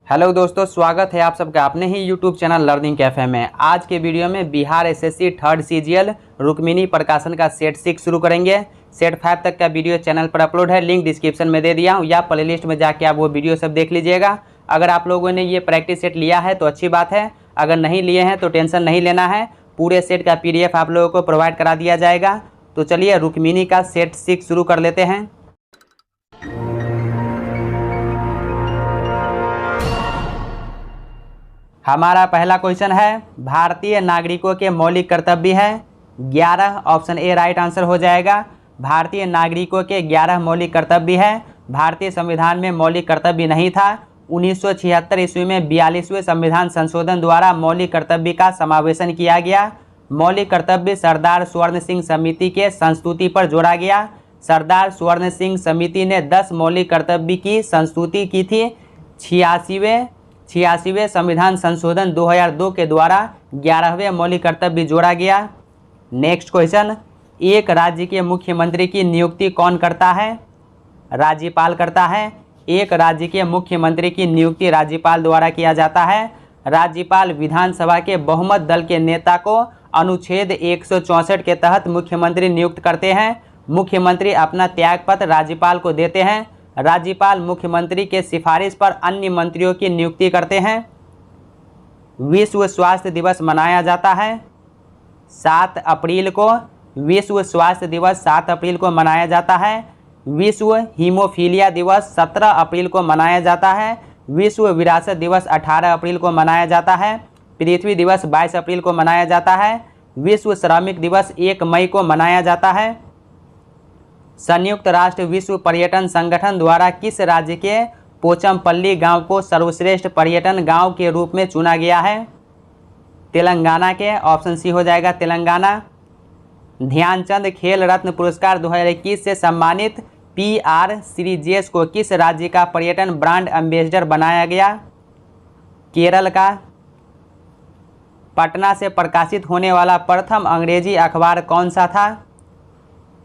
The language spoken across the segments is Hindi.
हेलो दोस्तों, स्वागत है आप सबका अपने ही यूट्यूब चैनल लर्निंग कैफे में। आज के वीडियो में Bihar SSC third CGL Rukmini प्रकाशन का सेट 6 शुरू करेंगे। सेट 5 तक का वीडियो चैनल पर अपलोड है, लिंक डिस्क्रिप्शन में दे दिया हूँ, या प्लेलिस्ट में जाके आप वो वीडियो सब देख लीजिएगा। अगर आप लोगों ने ये प्रैक्टिस सेट लिया है तो अच्छी बात है, अगर नहीं लिए हैं तो टेंशन नहीं लेना है, पूरे सेट का PDF आप लोगों को प्रोवाइड करा दिया जाएगा। तो चलिए रुक्मिणी का सेट 6 शुरू कर लेते हैं। हमारा पहला क्वेश्चन है, भारतीय नागरिकों के मौलिक कर्तव्य है 11। ऑप्शन ए राइट आंसर हो जाएगा। भारतीय नागरिकों के 11 मौलिक कर्तव्य है। भारतीय संविधान में मौलिक कर्तव्य नहीं था। 1976 ईस्वी में 42वें संविधान संशोधन द्वारा मौलिक कर्तव्य का समावेशन किया गया। मौलिक कर्तव्य सरदार स्वर्ण सिंह समिति के संस्तुति पर जोड़ा गया। सरदार स्वर्ण सिंह समिति ने 10 मौलिक कर्तव्य की संस्तुति की थी। 86वें संविधान संशोधन 2002 के द्वारा 11वें मौलिक कर्तव्य जोड़ा गया। नेक्स्ट क्वेश्चन, एक राज्य के मुख्यमंत्री की नियुक्ति कौन करता है? राज्यपाल करता है। एक राज्य के मुख्यमंत्री की नियुक्ति राज्यपाल द्वारा किया जाता है। राज्यपाल विधानसभा के बहुमत दल के नेता को अनुच्छेद 164 के तहत मुख्यमंत्री नियुक्त करते हैं। मुख्यमंत्री अपना त्यागपत्र राज्यपाल को देते हैं। राज्यपाल मुख्यमंत्री के सिफारिश पर अन्य मंत्रियों की नियुक्ति करते हैं। विश्व स्वास्थ्य दिवस मनाया जाता है 7 अप्रैल को। विश्व स्वास्थ्य दिवस 7 अप्रैल को मनाया जाता है। विश्व हीमोफीलिया दिवस 17 अप्रैल को मनाया जाता है। विश्व विरासत दिवस 18 अप्रैल को मनाया जाता है। पृथ्वी दिवस 22 अप्रैल को मनाया जाता है। विश्व श्रमिक दिवस 1 मई को मनाया जाता है। संयुक्त राष्ट्र विश्व पर्यटन संगठन द्वारा किस राज्य के पोचमपल्ली गांव को सर्वश्रेष्ठ पर्यटन गांव के रूप में चुना गया है? तेलंगाना के। ऑप्शन सी हो जाएगा तेलंगाना। ध्यानचंद खेल रत्न पुरस्कार 2021 से सम्मानित PR श्रीजेश को किस राज्य का पर्यटन ब्रांड एम्बेसडर बनाया गया? केरल का। पटना से प्रकाशित होने वाला प्रथम अंग्रेजी अखबार कौन सा था?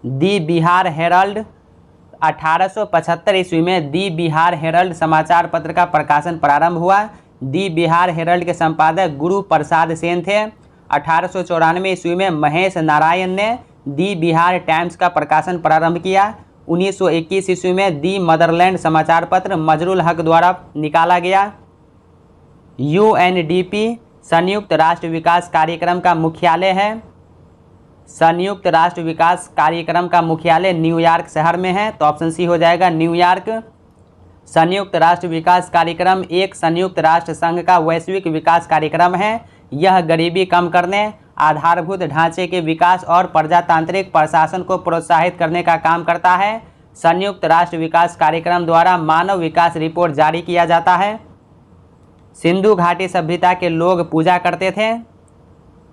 दी बिहार हेरल्ड। 1875 ईस्वी में दी बिहार हेरल्ड समाचार पत्र का प्रकाशन प्रारंभ हुआ। दी बिहार हेरल्ड के संपादक गुरु प्रसाद सेन थे। 1894 ईस्वी में महेश नारायण ने दी बिहार टाइम्स का प्रकाशन प्रारंभ किया। 1921 ईस्वी में दी मदरलैंड समाचार पत्र मजरुल हक द्वारा निकाला गया। UNDP संयुक्त राष्ट्र विकास कार्यक्रम का मुख्यालय है। संयुक्त राष्ट्र विकास कार्यक्रम का मुख्यालय न्यूयॉर्क शहर में है, तो ऑप्शन सी हो जाएगा न्यूयॉर्क। संयुक्त राष्ट्र विकास कार्यक्रम एक संयुक्त राष्ट्र संघ का वैश्विक विकास कार्यक्रम है। यह गरीबी कम करने, आधारभूत ढांचे के विकास और प्रजातांत्रिक प्रशासन को प्रोत्साहित करने का काम करता है। संयुक्त राष्ट्र विकास कार्यक्रम द्वारा मानव विकास रिपोर्ट जारी किया जाता है। सिंधु घाटी सभ्यता के लोग पूजा करते थे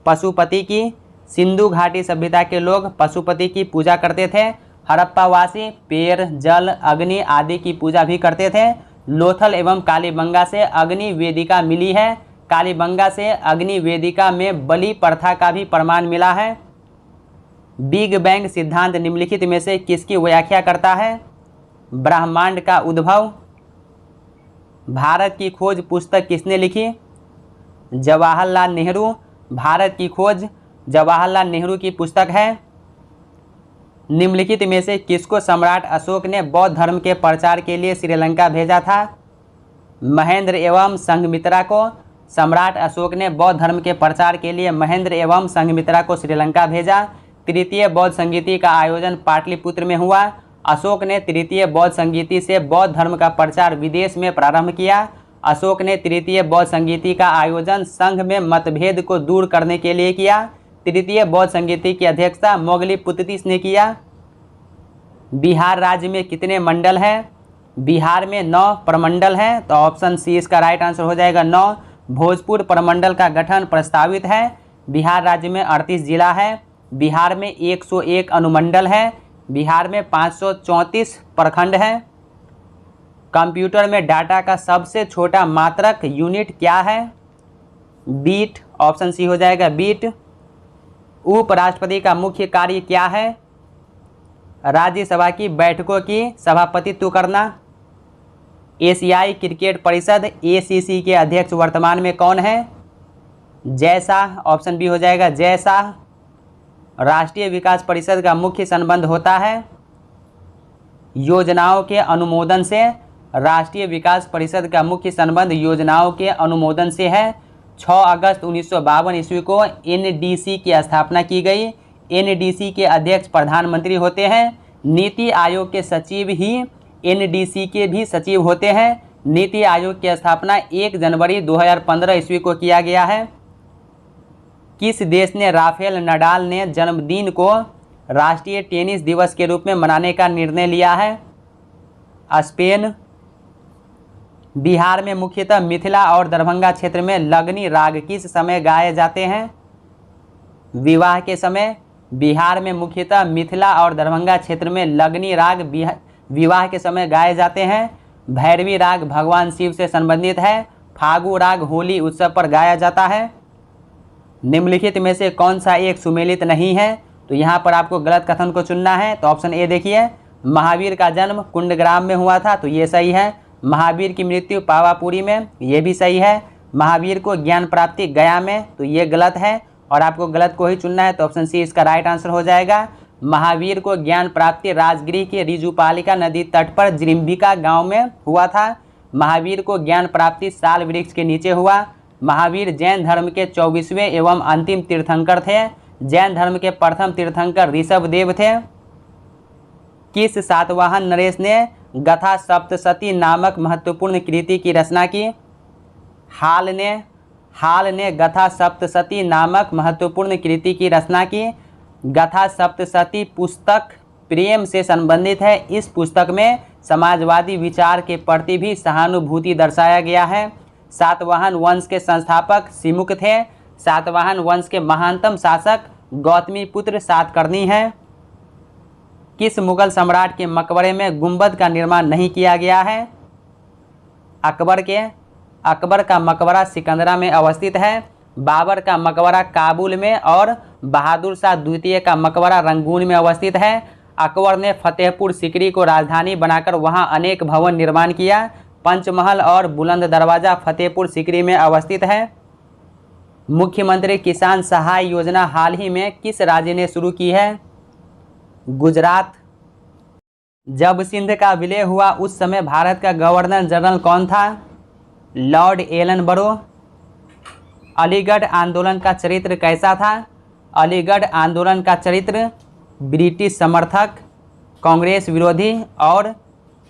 पशुपति की। सिंधु घाटी सभ्यता के लोग पशुपति की पूजा करते थे। हड़प्पावासी पेड़, जल, अग्नि आदि की पूजा भी करते थे। लोथल एवं कालीबंगा से अग्नि वेदिका मिली है। कालीबंगा से अग्नि वेदिका में बलि प्रथा का भी प्रमाण मिला है। बिग बैंग सिद्धांत निम्नलिखित में से किसकी व्याख्या करता है? ब्रह्मांड का उद्भव। भारत की खोज पुस्तक किसने लिखी? जवाहरलाल नेहरू। भारत की खोज जवाहरलाल नेहरू की पुस्तक है। निम्नलिखित में से किसको सम्राट अशोक ने बौद्ध धर्म के प्रचार के लिए श्रीलंका भेजा था? महेंद्र एवं संघमित्रा को। सम्राट अशोक ने बौद्ध धर्म के प्रचार के लिए महेंद्र एवं संघमित्रा को श्रीलंका भेजा। तृतीय बौद्ध संगीति का आयोजन पाटलिपुत्र में हुआ। अशोक ने तृतीय बौद्ध संगीति से बौद्ध धर्म का प्रचार विदेश में प्रारंभ किया। अशोक ने तृतीय बौद्ध संगीति का आयोजन संघ में मतभेद को दूर करने के लिए किया। तृतीय बौद्ध संगीति की अध्यक्षता मोगलीपुत्तिस ने किया। बिहार राज्य में कितने मंडल हैं? बिहार में 9 प्रमंडल हैं, तो ऑप्शन सी इसका राइट आंसर हो जाएगा 9। भोजपुर प्रमंडल का गठन प्रस्तावित है। बिहार राज्य में 38 जिला है। बिहार में 101 अनुमंडल है। बिहार में 534 प्रखंड हैं। कंप्यूटर में डाटा का सबसे छोटा मात्रक यूनिट क्या है? बीट। ऑप्शन सी हो जाएगा बीट। उपराष्ट्रपति का मुख्य कार्य क्या है? राज्यसभा की बैठकों की सभापतित्व करना। एशियाई क्रिकेट परिषद ACC के अध्यक्ष वर्तमान में कौन है? जय शाह, ऑप्शन बी हो जाएगा जय शाह। राष्ट्रीय विकास परिषद का मुख्य संबंध होता है योजनाओं के अनुमोदन से। राष्ट्रीय विकास परिषद का मुख्य संबंध योजनाओं के अनुमोदन से है। 6 अगस्त 1952 ईस्वी को NDC की स्थापना की गई। NDC के अध्यक्ष प्रधानमंत्री होते हैं। नीति आयोग के सचिव ही NDC के भी सचिव होते हैं। नीति आयोग की स्थापना 1 जनवरी 2015 ईस्वी को किया गया है। किस देश ने राफेल नडाल ने जन्मदिन को राष्ट्रीय टेनिस दिवस के रूप में मनाने का निर्णय लिया है? स्पेन। बिहार में मुख्यतः मिथिला और दरभंगा क्षेत्र में लगनी राग किस समय गाए जाते हैं? विवाह के समय। बिहार में मुख्यतः मिथिला और दरभंगा क्षेत्र में लगनी राग विवाह के समय गाए जाते हैं। भैरवी राग भगवान शिव से संबंधित है। फागु राग होली उत्सव पर गाया जाता है। निम्नलिखित में से कौन सा एक सुमेलित नहीं है? तो यहाँ पर आपको गलत कथन को चुनना है। तो ऑप्शन ए देखिए, महावीर का जन्म कुंडग्राम में हुआ था, तो ये सही है। महावीर की मृत्यु पावापुरी में, ये भी सही है। महावीर को ज्ञान प्राप्ति गया में, तो ये गलत है और आपको गलत को ही चुनना है। तो ऑप्शन सी इसका राइट आंसर हो जाएगा। महावीर को ज्ञान प्राप्ति राजगिरी के रिजुपालिका नदी तट पर जिरिम्बिका गांव में हुआ था। महावीर को ज्ञान प्राप्ति साल वृक्ष के नीचे हुआ। महावीर जैन धर्म के 24वें एवं अंतिम तीर्थंकर थे। जैन धर्म के प्रथम तीर्थंकर ऋषभदेव थे। किस सातवाहन नरेश ने गथा सप्तशती नामक महत्वपूर्ण कृति की रचना की? हाल ने गथा सप्तशती नामक महत्वपूर्ण कृति की रचना की। गथा सप्तशती पुस्तक प्रेम से संबंधित है। इस पुस्तक में समाजवादी विचार के प्रति भी सहानुभूति दर्शाया गया है। सातवाहन वंश के संस्थापक सिमुक थे। सातवाहन वंश के महानतम शासक गौतमीपुत्र सातकर्णी हैं। किस मुगल सम्राट के मकबरे में गुंबद का निर्माण नहीं किया गया है? अकबर का मकबरा सिकंदरा में अवस्थित है। बाबर का मकबरा काबुल में और बहादुर शाह द्वितीय का मकबरा रंगून में अवस्थित है। अकबर ने फतेहपुर सिकरी को राजधानी बनाकर वहां अनेक भवन निर्माण किया। पंचमहल और बुलंद दरवाजा फतेहपुर सिकरी में अवस्थित है। मुख्यमंत्री किसान सहाय योजना हाल ही में किस राज्य ने शुरू की है? गुजरात। जब सिंध का विलय हुआ उस समय भारत का गवर्नर जनरल कौन था? लॉर्ड एलन बरो। अलीगढ़ आंदोलन का चरित्र कैसा था? अलीगढ़ आंदोलन का चरित्र ब्रिटिश समर्थक, कांग्रेस विरोधी और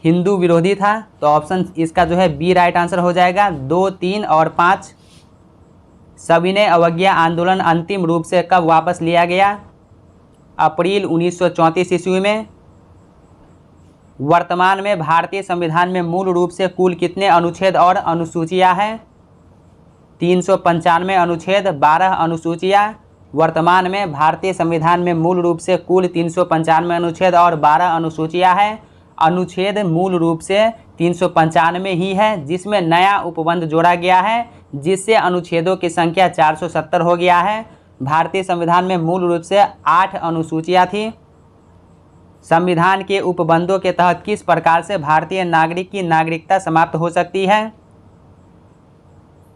हिंदू विरोधी था। तो ऑप्शन इसका जो है बी राइट आंसर हो जाएगा। 2, 3 और 5। सविनय अवज्ञा आंदोलन अंतिम रूप से कब वापस लिया गया? अप्रैल 1934 ईस्वी में। वर्तमान में भारतीय संविधान में मूल रूप से कुल कितने अनुच्छेद और अनुसूचियां हैं? 395 अनुच्छेद, 12 अनुसूचियां। वर्तमान में भारतीय संविधान में मूल रूप से कुल 395 अनुच्छेद और 12 अनुसूचियां हैं। अनुच्छेद मूल रूप से 395 ही है, जिसमें नया उपबंध जोड़ा गया है, जिससे अनुच्छेदों की संख्या 470 हो गया है। भारतीय संविधान में मूल रूप से 8 अनुसूचियां थी। संविधान के उपबंधों के तहत किस प्रकार से भारतीय नागरिक की नागरिकता समाप्त हो सकती है?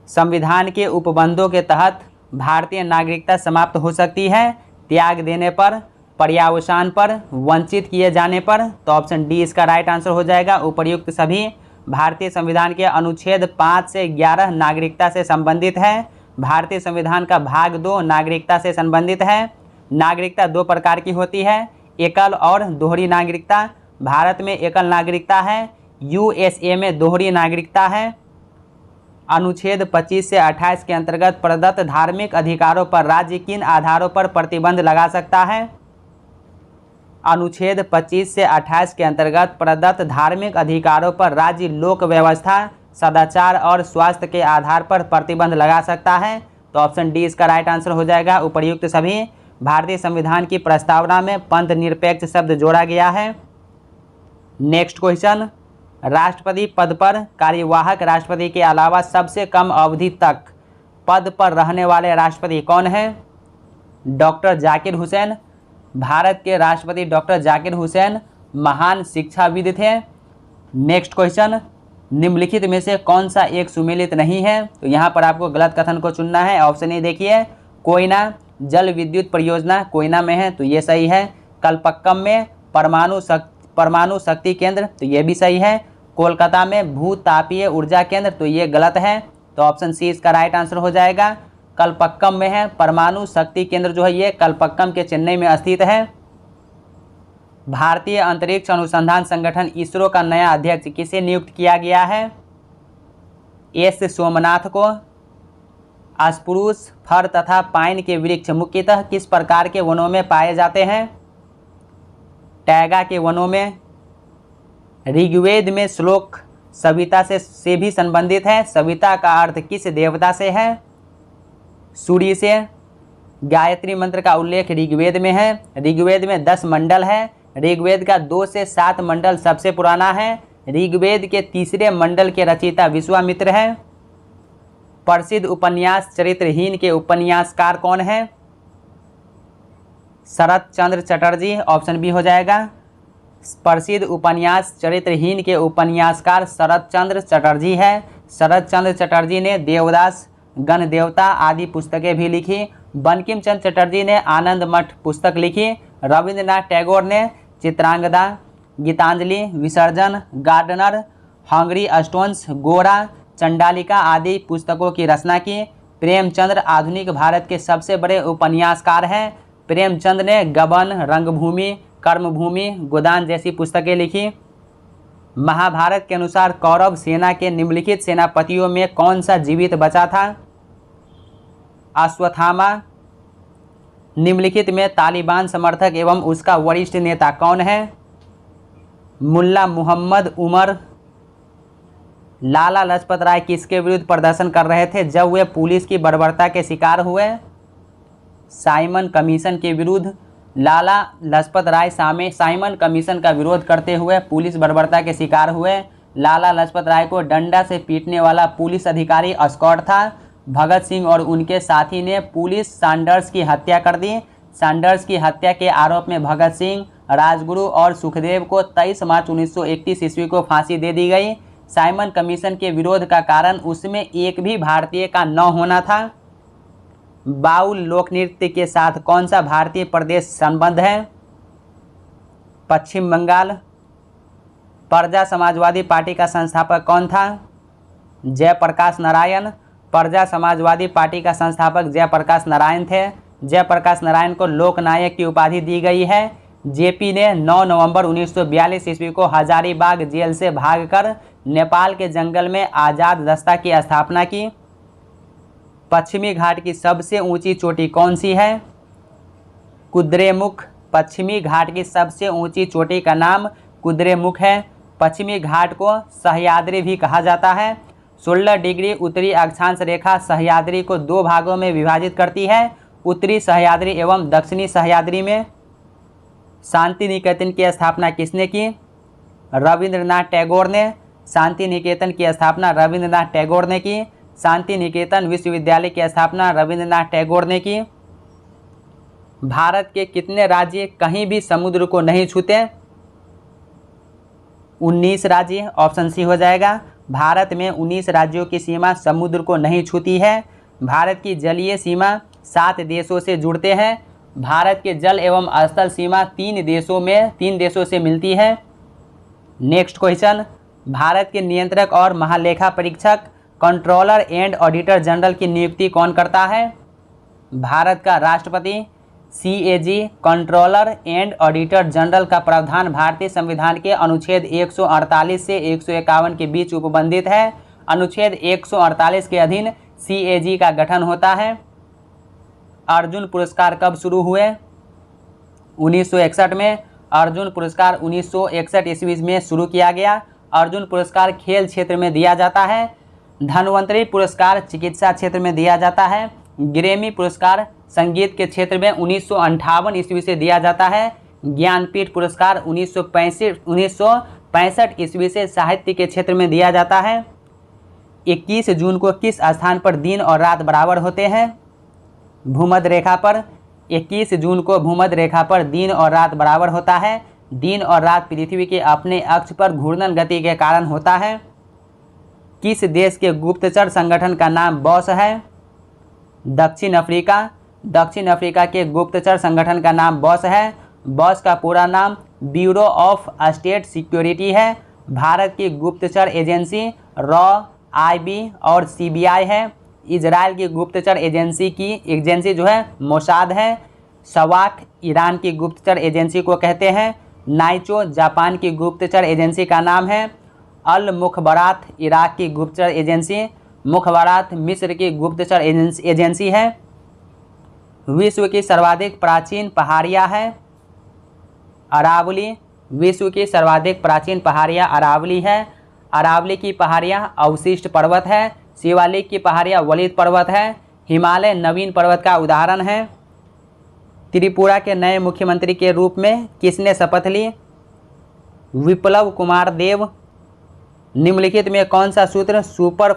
संविधान के उपबंधों के तहत भारतीय नागरिकता समाप्त हो सकती है त्याग देने पर, पर्यावसान पर, वंचित किए जाने पर। तो ऑप्शन डी इसका राइट आंसर हो जाएगा। उपर्युक्त सभी भारतीय संविधान के अनुच्छेद 5 से 11 नागरिकता से संबंधित है। भारतीय संविधान का भाग 2 नागरिकता से संबंधित है। नागरिकता 2 प्रकार की होती है, एकल और दोहरी नागरिकता। भारत में एकल नागरिकता है, USA में दोहरी नागरिकता है। अनुच्छेद 25 से 28 के अंतर्गत प्रदत्त धार्मिक अधिकारों पर राज्य किन आधारों पर प्रतिबंध लगा सकता है? अनुच्छेद 25 से 28 के अंतर्गत प्रदत्त धार्मिक अधिकारों पर राज्य लोक व्यवस्था, सदाचार और स्वास्थ्य के आधार पर प्रतिबंध लगा सकता है। तो ऑप्शन डी इसका राइट आंसर हो जाएगा। उपर्युक्त सभी भारतीय संविधान की प्रस्तावना में पंथ निरपेक्ष शब्द जोड़ा गया है। नेक्स्ट क्वेश्चन, राष्ट्रपति पद पर कार्यवाहक राष्ट्रपति के अलावा सबसे कम अवधि तक पद पर रहने वाले राष्ट्रपति कौन है? डॉक्टर जाकिर हुसैन। भारत के राष्ट्रपति डॉक्टर जाकिर हुसैन महान शिक्षाविद थे। नेक्स्ट क्वेश्चन, निम्नलिखित में से कौन सा एक सुमेलित नहीं है? तो यहाँ पर आपको गलत कथन को चुनना है। ऑप्शन ए देखिए, कोयना जल विद्युत परियोजना कोयना में है, तो ये सही है। कलपक्कम में परमाणु शक्ति केंद्र, तो ये भी सही है। कोलकाता में भूतापीय ऊर्जा केंद्र, तो ये गलत है। तो ऑप्शन सी इसका राइट आंसर हो जाएगा। कलपक्कम में है परमाणु शक्ति केंद्र, जो है ये कलपक्कम के चेन्नई में स्थित है। भारतीय अंतरिक्ष अनुसंधान संगठन इसरो का नया अध्यक्ष किसे नियुक्त किया गया है? एस सोमनाथ को। स्प्रूस, फर तथा पाइन के वृक्ष मुख्यतः किस प्रकार के वनों में पाए जाते हैं? टैगा के वनों में। ऋग्वेद में श्लोक सविता से भी संबंधित है। सविता का अर्थ किस देवता से है? सूर्य से। गायत्री मंत्र का उल्लेख ऋग्वेद में है। ऋग्वेद में 10 मंडल है। ऋग्वेद का 2 से 7 मंडल सबसे पुराना है। ऋग्वेद के तीसरे मंडल के रचयिता विश्वामित्र है। प्रसिद्ध उपन्यास चरित्रहीन के उपन्यासकार कौन है? शरत चंद्र चटर्जी। ऑप्शन बी हो जाएगा। प्रसिद्ध उपन्यास चरित्रहीन के उपन्यासकार शरत चंद्र चटर्जी है। शरत चंद्र चटर्जी ने देवदास, गणदेवता आदि पुस्तकें भी लिखी। बंकिम चंद्र चटर्जी ने आनंद मठ पुस्तक लिखी। रविंद्रनाथ टैगोर ने चित्रांगदा, गीतांजलि, विसर्जन, गार्डनर, हंगरी स्टोन्स, गोरा, चंडालिका आदि पुस्तकों की रचना की। प्रेमचंद्र आधुनिक भारत के सबसे बड़े उपन्यासकार हैं। प्रेमचंद ने गबन, रंगभूमि, कर्मभूमि, गोदान जैसी पुस्तकें लिखी। महाभारत के अनुसार कौरव सेना के निम्नलिखित सेनापतियों में कौन सा जीवित बचा था? अश्वत्थामा। निम्नलिखित में तालिबान समर्थक एवं उसका वरिष्ठ नेता कौन है? मुल्ला मोहम्मद उमर। लाला लाजपत राय किसके विरुद्ध प्रदर्शन कर रहे थे जब वे पुलिस की बर्बरता के शिकार हुए? साइमन कमीशन के विरुद्ध। लाला लाजपत राय साइमन कमीशन का विरोध करते हुए पुलिस बर्बरता के शिकार हुए। लाला लाजपत राय को डंडा से पीटने वाला पुलिस अधिकारी स्कॉट था। भगत सिंह और उनके साथी ने पुलिस सैंडर्स की हत्या कर दी। सैंडर्स की हत्या के आरोप में भगत सिंह, राजगुरु और सुखदेव को 23 मार्च 1931 ईस्वी को फांसी दे दी गई। साइमन कमीशन के विरोध का कारण उसमें एक भी भारतीय का न होना था। बाउल लोक नृत्य के साथ कौन सा भारतीय प्रदेश संबद्ध है? पश्चिम बंगाल। प्रजा समाजवादी पार्टी का संस्थापक कौन था? जयप्रकाश नारायण। प्रजा समाजवादी पार्टी का संस्थापक जयप्रकाश नारायण थे। जयप्रकाश नारायण को लोकनायक की उपाधि दी गई है। जेपी ने 9 नवंबर 1942 ईस्वी को हजारीबाग जेल से भागकर नेपाल के जंगल में आज़ाद दस्ता की स्थापना की। पश्चिमी घाट की सबसे ऊंची चोटी कौन सी है? कुद्रेमुख। पश्चिमी घाट की सबसे ऊंची चोटी का नाम कुद्रेमुख है। पश्चिमी घाट को सह्याद्री भी कहा जाता है। 16 डिग्री उत्तरी अक्षांश रेखा सह्याद्री को 2 भागों में विभाजित करती है, उत्तरी सह्याद्री एवं दक्षिणी सह्याद्री में। शांति निकेतन की स्थापना किसने की? रविंद्रनाथ टैगोर ने। शांति निकेतन की स्थापना रविंद्रनाथ टैगोर ने की। शांति निकेतन विश्वविद्यालय की स्थापना रविंद्रनाथ टैगोर ने की। भारत के कितने राज्य कहीं भी समुद्र को नहीं छूते? 19 राज्य। ऑप्शन सी हो जाएगा। भारत में 19 राज्यों की सीमा समुद्र को नहीं छूती है। भारत की जलीय सीमा 7 देशों से जुड़ते हैं। भारत के जल एवं स्थल सीमा 3 देशों से मिलती है। नेक्स्ट क्वेश्चन, भारत के नियंत्रक और महालेखा परीक्षक कंट्रोलर एंड ऑडिटर जनरल की नियुक्ति कौन करता है? भारत का राष्ट्रपति। CAG controller and auditor general का प्रावधान भारतीय संविधान के अनुच्छेद 148 से 151 के बीच उपबंधित है। अनुच्छेद 148 के अधीन सीएजी का गठन होता है। अर्जुन पुरस्कार कब शुरू हुए? 1961 में। अर्जुन पुरस्कार 1961 ईस्वी में शुरू किया गया। अर्जुन पुरस्कार खेल क्षेत्र में दिया जाता है। धन्वंतरी पुरस्कार चिकित्सा क्षेत्र में दिया जाता है। ग्रैमी पुरस्कार संगीत के क्षेत्र में 1958 ईस्वी से दिया जाता है। ज्ञानपीठ पुरस्कार 1965 ईस्वी से साहित्य के क्षेत्र में दिया जाता है। 21 जून को किस स्थान पर दिन और रात बराबर होते हैं? भूमध्य रेखा पर। 21 जून को भूमध्य रेखा पर दिन और रात बराबर होता है। दिन और रात पृथ्वी के अपने अक्ष पर घूर्णन गति के कारण होता है। किस देश के गुप्तचर संगठन का नाम बॉस है? दक्षिण अफ्रीका। दक्षिण अफ्रीका के गुप्तचर संगठन का नाम बॉस है। बॉस का पूरा नाम ब्यूरो ऑफ स्टेट सिक्योरिटी है। भारत की गुप्तचर एजेंसी रॉ, आईबी और सीबीआई है। इजराइल की गुप्तचर एजेंसी जो है मोसाद है। सवाक ईरान की गुप्तचर एजेंसी को कहते हैं। नाइचो जापान की गुप्तचर एजेंसी का नाम है। अल मुखबरात इराक की गुप्तचर एजेंसी। मुखबरात मिस्र की गुप्तचर एजेंसी है। विश्व की सर्वाधिक प्राचीन पहाड़ियाँ है अरावली। विश्व की सर्वाधिक प्राचीन पहाड़ियाँ अरावली है। अरावली की पहाड़ियाँ अवशिष्ट पर्वत है। शिवालिक की पहाड़ियाँ वलित पर्वत है। हिमालय नवीन पर्वत का उदाहरण है। त्रिपुरा के नए मुख्यमंत्री के रूप में किसने शपथ ली? विप्लव कुमार देव। निम्नलिखित में कौन सा सूत्र सुपर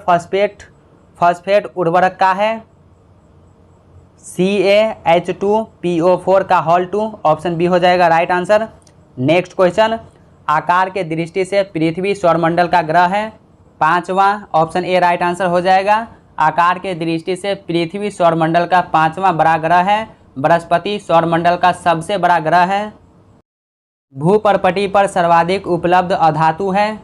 फॉस्फेट उर्वरक का है? CaH2PO4 का होल 2। ऑप्शन बी हो जाएगा राइट आंसर। नेक्स्ट क्वेश्चन, आकार के दृष्टि से पृथ्वी सौरमंडल का ग्रह है? पांचवा। ऑप्शन ए राइट आंसर हो जाएगा। आकार के दृष्टि से पृथ्वी सौरमंडल का पांचवा बड़ा ग्रह है। बृहस्पति सौरमंडल का सबसे बड़ा ग्रह है। भूपर्पटी पर सर्वाधिक उपलब्ध अधातु है?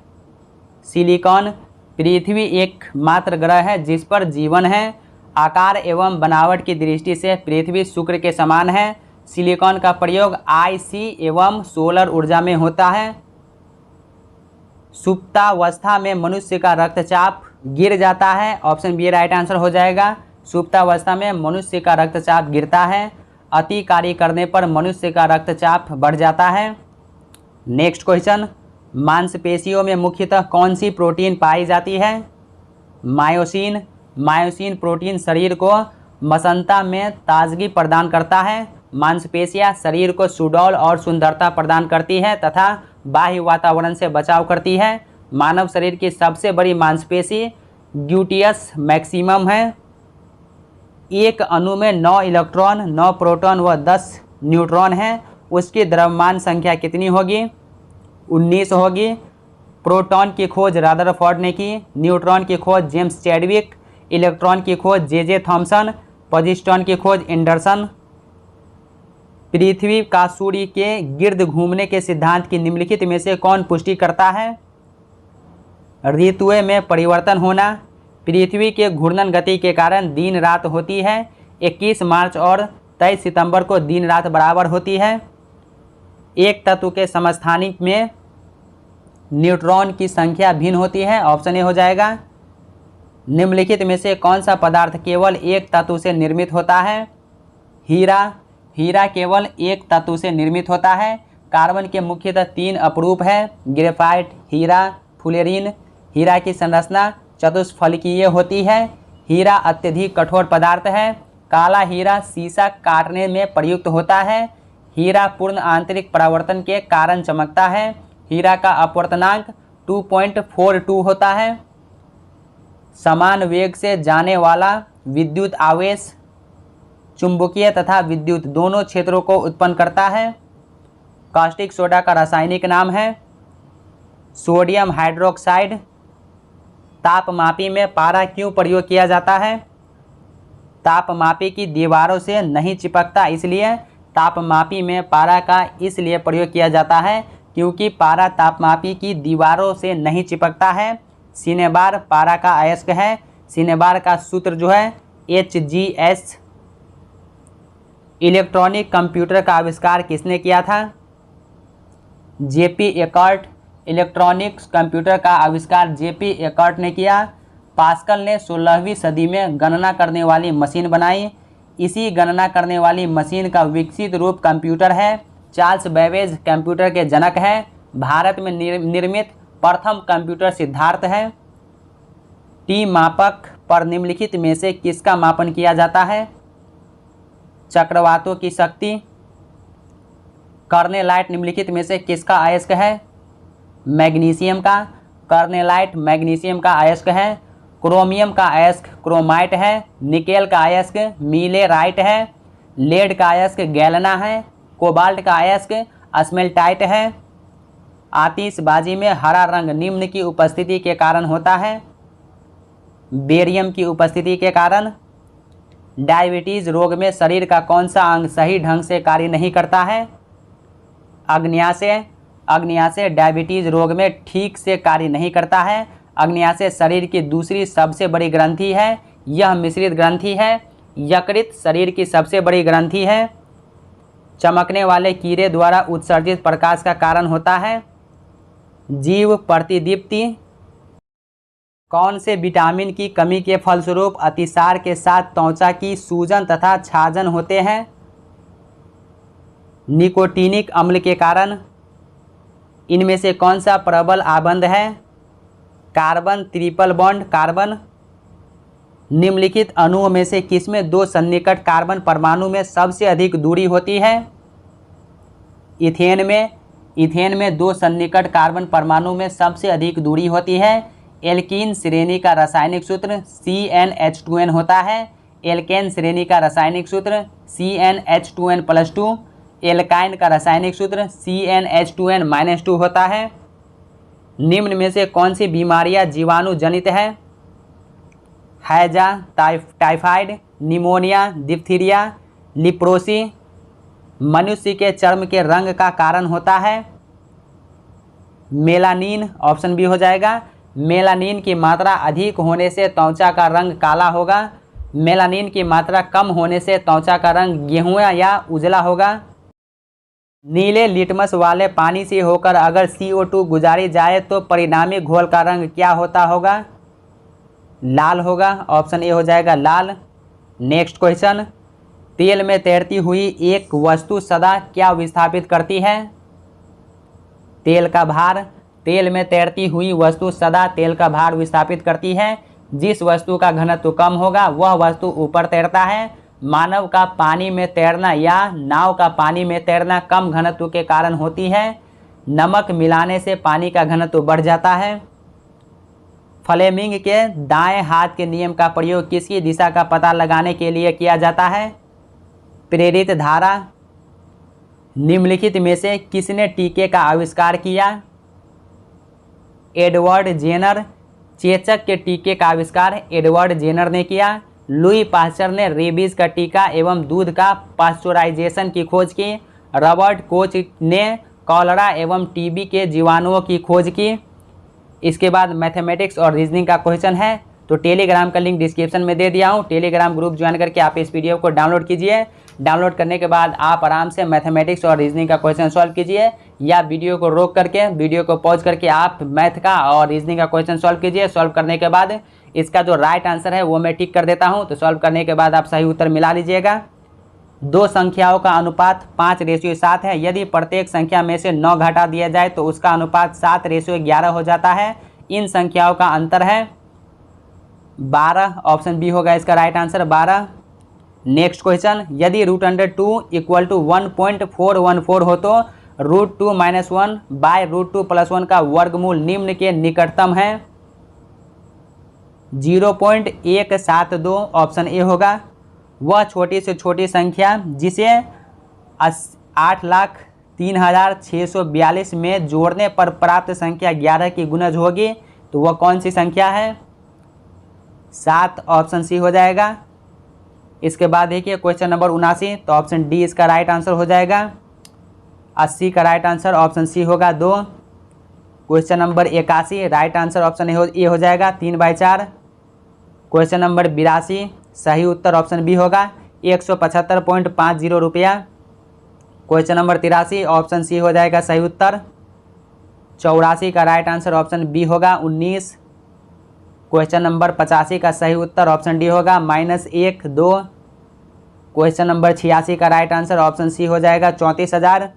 सिलिकॉन। पृथ्वी एकमात्र ग्रह है जिस पर जीवन है। आकार एवं बनावट की दृष्टि से पृथ्वी शुक्र के समान है। सिलिकॉन का प्रयोग आईसी एवं सोलर ऊर्जा में होता है। सुप्तावस्था में मनुष्य का रक्तचाप गिर जाता है। ऑप्शन बी राइट आंसर हो जाएगा। सुप्तावस्था में मनुष्य का रक्तचाप गिरता है। अति कार्य करने पर मनुष्य का रक्तचाप बढ़ जाता है। नेक्स्ट क्वेश्चन, मांसपेशियों में मुख्यतः कौन सी प्रोटीन पाई जाती है? मायोसिन। मायोसिन प्रोटीन शरीर को मसनता में ताजगी प्रदान करता है। मांसपेशियां शरीर को सुडौल और सुंदरता प्रदान करती है तथा बाह्य वातावरण से बचाव करती है। मानव शरीर की सबसे बड़ी मांसपेशी ग्लूटियस मैक्सिमम है। एक अणु में 9 इलेक्ट्रॉन, 9 प्रोटॉन व 10 न्यूट्रॉन हैं। उसकी द्रव्यमान संख्या कितनी होगी? 19 होगी। प्रोटॉन की खोज रदरफोर्ड ने की। न्यूट्रॉन की खोज जेम्स चैडविक। इलेक्ट्रॉन की खोज जे थॉमसन। पोजिट्रॉन की खोज एंडरसन। पृथ्वी का सूर्य के गिर्द घूमने के सिद्धांत की निम्नलिखित में से कौन पुष्टि करता है? ऋतुओं में परिवर्तन होना। पृथ्वी के घूर्णन गति के कारण दिन रात होती है। 21 मार्च और 23 सितंबर को दिन रात बराबर होती है। एक तत्व के समस्थानिक में न्यूट्रॉन की संख्या भिन्न होती है। ऑप्शन ए हो जाएगा। निम्नलिखित में से कौन सा पदार्थ केवल एक तत्व से निर्मित होता है? हीरा। हीरा केवल एक तत्व से निर्मित होता है। कार्बन के मुख्यतः 3 अपरूप है, ग्रेफाइट, हीरा, फुलेरिन। हीरा की संरचना चतुष्फलकीय होती है। हीरा अत्यधिक कठोर पदार्थ है। काला हीरा शीशा काटने में प्रयुक्त होता है। हीरा पूर्ण आंतरिक परावर्तन के कारण चमकता है। हीरा का अपवर्तनांक 2.42 होता है। समान वेग से जाने वाला विद्युत आवेश चुंबकीय तथा विद्युत दोनों क्षेत्रों को उत्पन्न करता है। कास्टिक सोडा का रासायनिक नाम है सोडियम हाइड्रोक्साइड। तापमापी में पारा क्यों प्रयोग किया जाता है? तापमापी की दीवारों से नहीं चिपकता, इसलिए तापमापी में पारा का इसलिए प्रयोग किया जाता है क्योंकि पारा तापमापी की दीवारों से नहीं चिपकता है। सिनेबार पारा का अयस्क है। सिनेबार का सूत्र जो है HgS। इलेक्ट्रॉनिक कंप्यूटर का आविष्कार किसने किया था? JP Eckert. इलेक्ट्रॉनिक्स कंप्यूटर का आविष्कार JP एकर्ट ने किया। पास्कल ने 16वीं सदी में गणना करने वाली मशीन बनाई। इसी गणना करने वाली मशीन का विकसित रूप कंप्यूटर है। चार्ल्स बेबेज कंप्यूटर के जनक हैं। भारत में निर्मित प्रथम कंप्यूटर सिद्धार्थ है। टी मापक पर निम्नलिखित में से किसका मापन किया जाता है? चक्रवातों की शक्ति। कर्नेलाइट निम्नलिखित में से किसका अयस्क है? मैग्नीशियम का। कर्नेलाइट मैग्नीशियम का अयस्क है। क्रोमियम का अयस्क क्रोमाइट है। निकेल का अयस्क मीलेराइट है। लेड का अयस्क गैलेना है। कोबाल्ट का अयस्क स्मेल्टाइट है। आतिशबाजी में हरा रंग निम्न की उपस्थिति के कारण होता है। बेरियम की उपस्थिति के कारण। डायबिटीज़ रोग में शरीर का कौन सा अंग सही ढंग से कार्य नहीं करता है? अग्न्याशय। अग्न्याशय डायबिटीज़ रोग में ठीक से कार्य नहीं करता है। अग्न्याशय शरीर की दूसरी सबसे बड़ी ग्रंथि है। यह मिश्रित ग्रंथि है। यकृत शरीर की सबसे बड़ी ग्रंथि है। चमकने वाले कीड़े द्वारा उत्सर्जित प्रकाश का कारण होता है जीव प्रतिदीप्ति। कौन से विटामिन की कमी के फलस्वरूप अतिसार के साथ त्वचा की सूजन तथा छाजन होते हैं? निकोटीनिक अम्ल के कारण। इनमें से कौन सा प्रबल आबंध है? Carbon triple bond carbon. निम्नलिखित अणुओं में से किसमें दो सन्निकट कार्बन परमाणु में सबसे अधिक दूरी होती है? इथेन में। इथेन में दो सन्निकट कार्बन परमाणु में सबसे अधिक दूरी होती है। एल्कीन श्रेणी का रासायनिक सूत्र CnH2n होता है। एल्केन श्रेणी का रासायनिक सूत्र CnH2n+2। एल्काइन का रासायनिक सूत्र CnH2n-2 होता है। निम्न में से कौन सी बीमारियां जीवाणु जनित है? हैजा, टाइफाइड, निमोनिया, डिप्थीरिया, लिप्रोसी। मनुष्य के चर्म के रंग का कारण होता है मेलानिन। ऑप्शन बी हो जाएगा। मेलानिन की मात्रा अधिक होने से त्वचा का रंग काला होगा। मेलानिन की मात्रा कम होने से त्वचा का रंग गेहुआ या उजला होगा। नीले लिटमस वाले पानी से होकर अगर CO2 गुजारी जाए तो परिणामी घोल का रंग क्या होता होगा? लाल होगा। ऑप्शन ए हो जाएगा लाल। नेक्स्ट क्वेश्चन, तेल में तैरती हुई एक वस्तु सदा क्या विस्थापित करती है? तेल का भार। तेल में तैरती हुई वस्तु सदा तेल का भार विस्थापित करती है। जिस वस्तु का घनत्व कम होगा वह वस्तु ऊपर तैरता है। मानव का पानी में तैरना या नाव का पानी में तैरना कम घनत्व के कारण होती है। नमक मिलाने से पानी का घनत्व बढ़ जाता है। फ्लेमिंग के दाएं हाथ के नियम का प्रयोग किसकी दिशा का पता लगाने के लिए किया जाता है? प्रेरित धारा। निम्नलिखित में से किसने टीके का आविष्कार किया? Edward Jenner. चेचक के टीके का आविष्कार एडवर्ड जेनर ने किया। लुई पास्चर ने रेबीज का टीका एवं दूध का पास्चुराइजेशन की खोज की। रॉबर्ट कोच ने कॉलरा एवं टीबी के जीवाणुओं की खोज की। इसके बाद मैथमेटिक्स और रीजनिंग का क्वेश्चन है, तो टेलीग्राम का लिंक डिस्क्रिप्शन में दे दिया हूँ। टेलीग्राम ग्रुप ज्वाइन करके आप इस पीडीएफ को डाउनलोड कीजिए। डाउनलोड करने के बाद आप आराम से मैथमेटिक्स और रीजनिंग का क्वेश्चन सॉल्व कीजिए, या वीडियो को रोक करके वीडियो को पॉज करके आप मैथ का और रीजनिंग का क्वेश्चन सॉल्व कीजिए। सॉल्व करने के बाद इसका जो राइट आंसर है वो मैं टिक कर देता हूँ, तो सॉल्व करने के बाद आप सही उत्तर मिला लीजिएगा। दो संख्याओं का अनुपात 5:7 है। यदि प्रत्येक संख्या में से 9 घटा दिया जाए तो उसका अनुपात 7:11 हो जाता है। इन संख्याओं का अंतर है 12। ऑप्शन बी होगा इसका राइट आंसर 12। नेक्स्ट क्वेश्चन, यदि √2 = 1.414 हो तो √2 - 1 / √2 + 1 का वर्गमूल निम्न के निकटतम है? 0.172। ऑप्शन ए होगा। वह छोटी से छोटी संख्या जिसे 8,03,642 में जोड़ने पर प्राप्त संख्या 11 की गुणज होगी, तो वह कौन सी संख्या है? 7। ऑप्शन सी हो जाएगा। इसके बाद देखिए क्वेश्चन नंबर 79, तो ऑप्शन डी इसका राइट आंसर हो जाएगा। 80 का राइट आंसर ऑप्शन सी होगा 2। Question number 81 right answer option A हो जाएगा 3/4। क्वेश्चन नंबर 82 सही उत्तर ऑप्शन बी होगा 175.50 रुपया। क्वेश्चन नंबर 83 ऑप्शन सी हो जाएगा सही उत्तर। 84 का राइट आंसर ऑप्शन बी होगा 19। क्वेश्चन नंबर 85 का सही उत्तर ऑप्शन डी होगा -1, 2। क्वेश्चन नंबर 86 का राइट आंसर ऑप्शन सी हो जाएगा 34,000।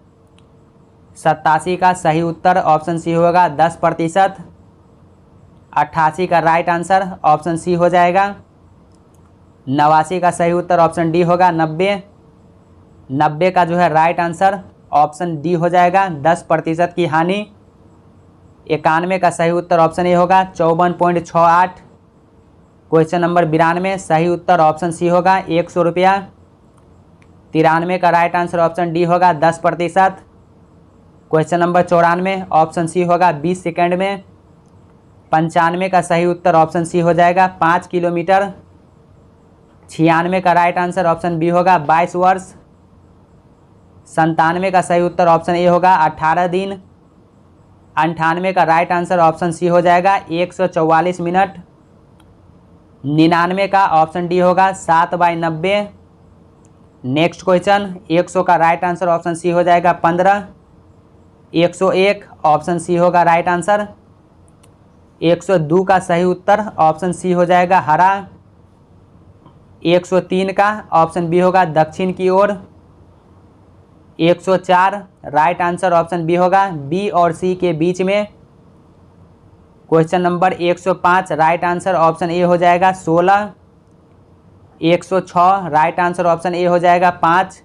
87 का सही उत्तर ऑप्शन सी होगा 10%। 88 का राइट आंसर ऑप्शन सी हो जाएगा। 89 का सही उत्तर ऑप्शन डी होगा 90। 90 का जो है राइट आंसर ऑप्शन डी हो जाएगा 10% की हानि। 91 का सही उत्तर ऑप्शन ए होगा 54.68। क्वेश्चन नंबर 92 सही उत्तर ऑप्शन सी होगा 100 रुपया। 93 का राइट आंसर ऑप्शन डी होगा 10%। क्वेश्चन नंबर 94 ऑप्शन सी होगा 20 सेकेंड में। 95 का सही उत्तर ऑप्शन सी हो जाएगा 5 किलोमीटर। 96 का राइट आंसर ऑप्शन बी होगा 22 वर्ष। 97 का सही उत्तर ऑप्शन ए होगा 18 दिन। 98 का राइट आंसर ऑप्शन सी हो जाएगा 144 मिनट। 99 का ऑप्शन डी होगा 7/90। नेक्स्ट क्वेश्चन 100 का राइट आंसर ऑप्शन सी हो जाएगा 15। 101 ऑप्शन सी होगा राइट आंसर। 102 का सही उत्तर ऑप्शन सी हो जाएगा हरा। 103 का ऑप्शन बी होगा दक्षिण की ओर। 104 राइट आंसर ऑप्शन बी होगा बी और सी के बीच में। Question number 105 right answer option A हो जाएगा 16। 106 राइट आंसर ऑप्शन ए हो जाएगा 5।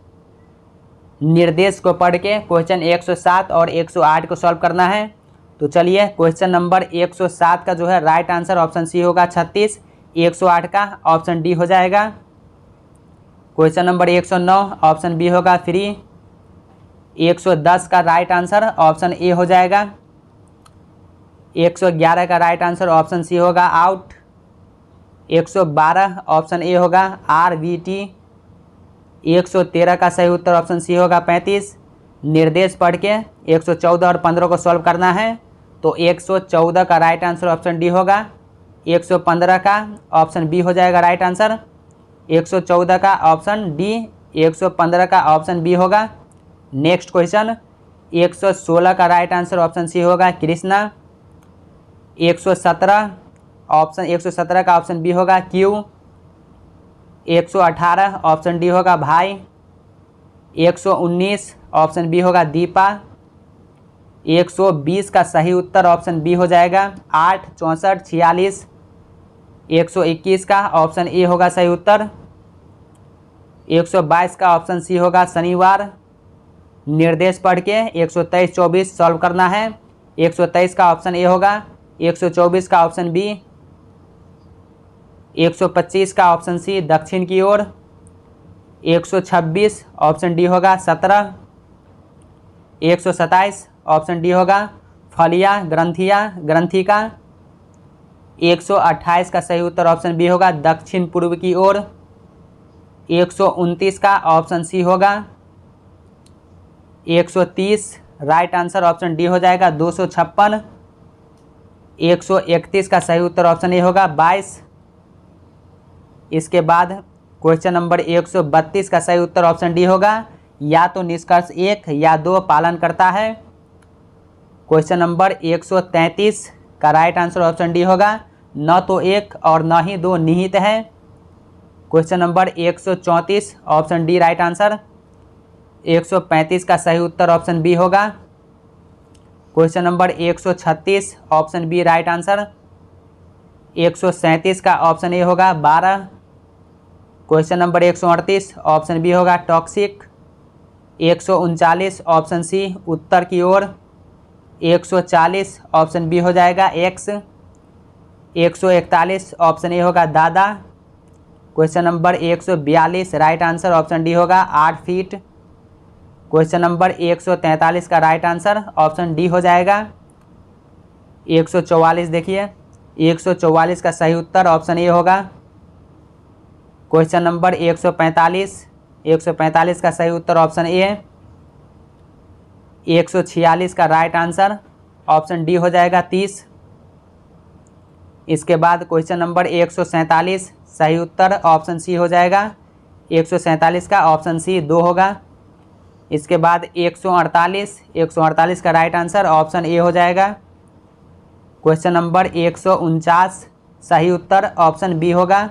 निर्देश को पढ़ के क्वेश्चन 107 और 108 को सॉल्व करना है। तो चलिए क्वेश्चन नंबर 107 का जो है राइट आंसर ऑप्शन सी होगा 36। 108 का ऑप्शन डी हो जाएगा। क्वेश्चन नंबर 109 ऑप्शन बी होगा 3। 110 का राइट आंसर ऑप्शन ए हो जाएगा। 111 का राइट आंसर ऑप्शन सी होगा आउट। 112 ऑप्शन ए होगा RVT। 113 का सही उत्तर ऑप्शन सी होगा 35। निर्देश पढ़ के 114 और 15 को सॉल्व करना है। तो 114 का राइट आंसर ऑप्शन डी होगा। 115 का ऑप्शन बी हो जाएगा राइट आंसर। 114 का ऑप्शन डी। 115 का ऑप्शन बी होगा। नेक्स्ट क्वेश्चन 116 का राइट आंसर ऑप्शन सी होगा कृष्णा। 117 का ऑप्शन बी होगा क्यू। 118 ऑप्शन डी होगा भाई। 119 ऑप्शन बी होगा दीपा। 120 का सही उत्तर ऑप्शन बी हो जाएगा 8, 64, 46। 121 का ऑप्शन ए होगा सही उत्तर। 122 का ऑप्शन सी होगा शनिवार। निर्देश पढ़ के 123, 24 सॉल्व करना है। 123 का ऑप्शन ए होगा। 124 का ऑप्शन बी। 125 का ऑप्शन सी दक्षिण की ओर। 126 ऑप्शन डी होगा 17। 127 ऑप्शन डी होगा फलिया ग्रंथि का। 128 का सही उत्तर ऑप्शन बी होगा दक्षिण पूर्व की ओर। 129 का ऑप्शन सी होगा। 130 राइट आंसर ऑप्शन डी हो जाएगा 256। 131 का सही उत्तर ऑप्शन ए होगा 22। इसके बाद क्वेश्चन नंबर 132 का सही उत्तर ऑप्शन डी होगा या तो निष्कर्ष 1 या 2 पालन करता है। क्वेश्चन नंबर 133 का राइट आंसर ऑप्शन डी होगा न तो 1 और न ही 2 निहित है। Question number 134 option D right answer. 135 का सही उत्तर ऑप्शन बी होगा। Question number 136 option B right answer. 137 का ऑप्शन ए होगा 12। क्वेश्चन नंबर 138 ऑप्शन बी होगा टॉक्सिक। 139 ऑप्शन सी उत्तर की ओर। 140 ऑप्शन बी हो जाएगा एक्स। 141 ऑप्शन ए होगा दादा। Question number 142 right answer option D होगा 8 फीट। क्वेश्चन नंबर 143 का राइट आंसर ऑप्शन डी हो जाएगा। 144 देखिए 144 का सही उत्तर ऑप्शन ए होगा। क्वेश्चन नंबर 145 का सही उत्तर ऑप्शन ए। 146 का राइट आंसर ऑप्शन डी हो जाएगा 30। इसके बाद क्वेश्चन नंबर 147 सही उत्तर ऑप्शन सी हो जाएगा। 147 का ऑप्शन सी 2 होगा। इसके बाद 148 का राइट आंसर ऑप्शन ए हो जाएगा। क्वेश्चन नंबर 149 सही उत्तर ऑप्शन बी होगा।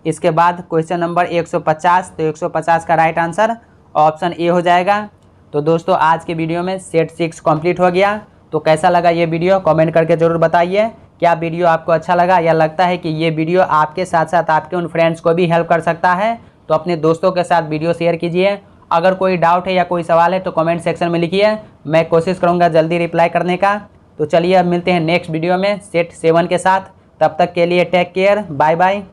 इसके बाद क्वेश्चन नंबर 150 तो 150 का राइट आंसर ऑप्शन ए हो जाएगा। तो दोस्तों आज के वीडियो में सेट 6 कंप्लीट हो गया। तो कैसा लगा ये वीडियो कमेंट करके ज़रूर बताइए। क्या वीडियो आपको अच्छा लगा या लगता है कि ये वीडियो आपके साथ साथ आपके उन फ्रेंड्स को भी हेल्प कर सकता है तो अपने दोस्तों के साथ वीडियो शेयर कीजिए। अगर कोई डाउट है या कोई सवाल है तो कमेंट सेक्शन में लिखिए, मैं कोशिश करूँगा जल्दी रिप्लाई करने का। तो चलिए अब मिलते हैं नेक्स्ट वीडियो में सेट 7 के साथ। तब तक के लिए टेक केयर, बाय बाय।